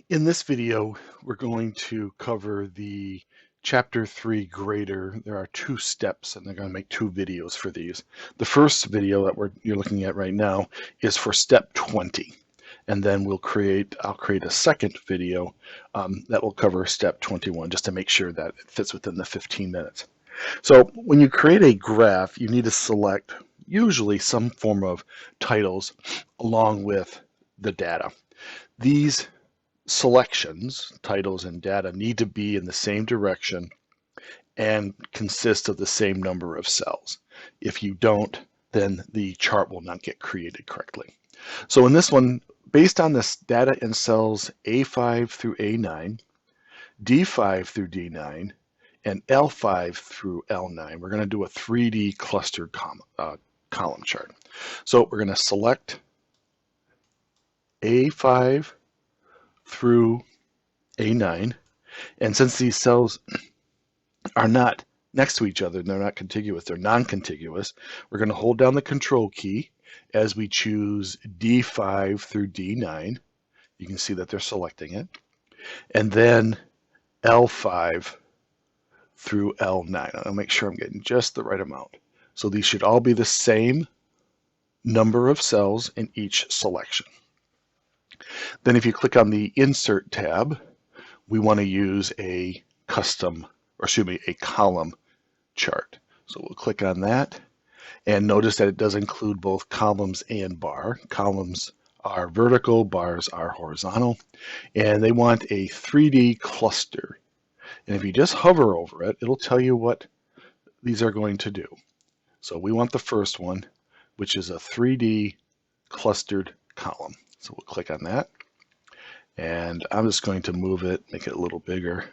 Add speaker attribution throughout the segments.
Speaker 1: In this video, we're going to cover the Chapter 3 grader. There are two steps, and they're going to make two videos for these. The first video that you're looking at right now is for step 20, and then I'll create a second video that will cover step 21, just to make sure that it fits within the 15 minutes. So when you create a graph, you need to select usually some form of titles along with the data. These selections, titles, and data need to be in the same direction and consist of the same number of cells. If you don't, then the chart will not get created correctly. So in this one, based on this data in cells A5 through A9, D5 through D9, and L5 through L9, we're going to do a 3D clustered column chart. So we're going to select A5 through A9, and since these cells are not next to each other, they're not contiguous, they're non-contiguous, we're going to hold down the control key as we choose D5 through D9. You can see that they're selecting it, and then L5 through L9. I'll make sure I'm getting just the right amount. So these should all be the same number of cells in each selection. Then if you click on the Insert tab, we want to use a column chart. So we'll click on that, and notice that it does include both columns and bar. Columns are vertical, bars are horizontal, and they want a 3D cluster. And if you just hover over it, it'll tell you what these are going to do. So we want the first one, which is a 3D clustered column. So we'll click on that, and I'm just going to move it, make it a little bigger.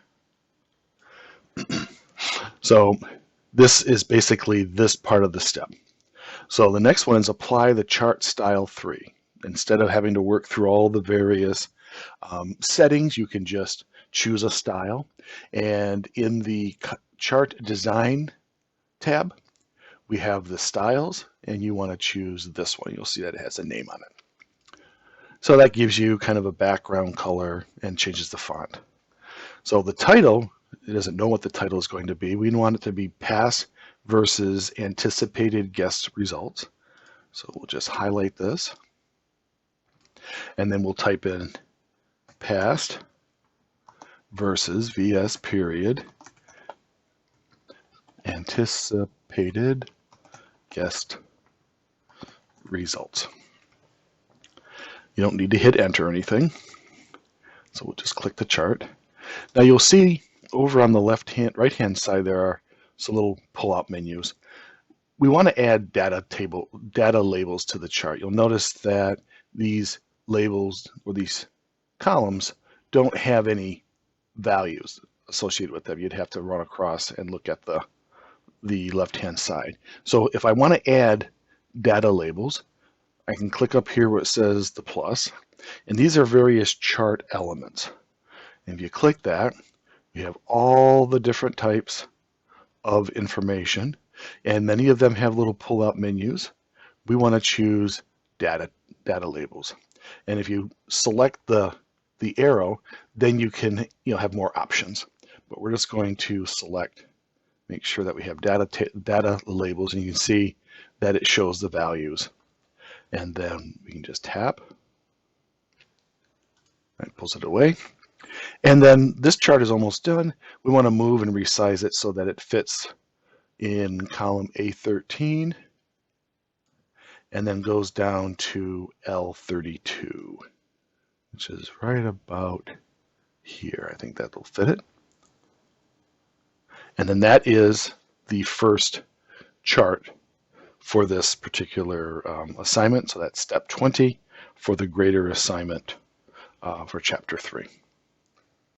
Speaker 1: So this is basically this part of the step. So the next one is apply the chart style 3. Instead of having to work through all the various settings, you can just choose a style. And in the chart design tab, we have the styles, and you want to choose this one. You'll see that it has a name on it. So that gives you kind of a background color and changes the font. So the title, it doesn't know what the title is going to be. We want it to be past versus anticipated guess results. So we'll just highlight this, and then we'll type in past versus VS period anticipated guessed results. You don't need to hit enter or anything. So we'll just click the chart. Now you'll see over on the right hand side there are some little pull-out menus. We want to add data labels to the chart. You'll notice that these labels or these columns don't have any values associated with them. You'd have to run across and look at the left-hand side. So if I want to add data labels, I can click up here where it says the plus, and these are various chart elements. And if you click that, you have all the different types of information, and many of them have little pull-out menus. We want to choose data labels, and if you select the arrow, then you can have more options. But we're just going to select, make sure that we have data labels, and you can see that it shows the values. And then we can just tap. That pulls it away. And then this chart is almost done. We want to move and resize it so that it fits in column A13 and then goes down to L32, which is right about here. I think that'll fit it. And then that is the first chart for this particular assignment. So that's step 20 for the grader assignment for chapter 3.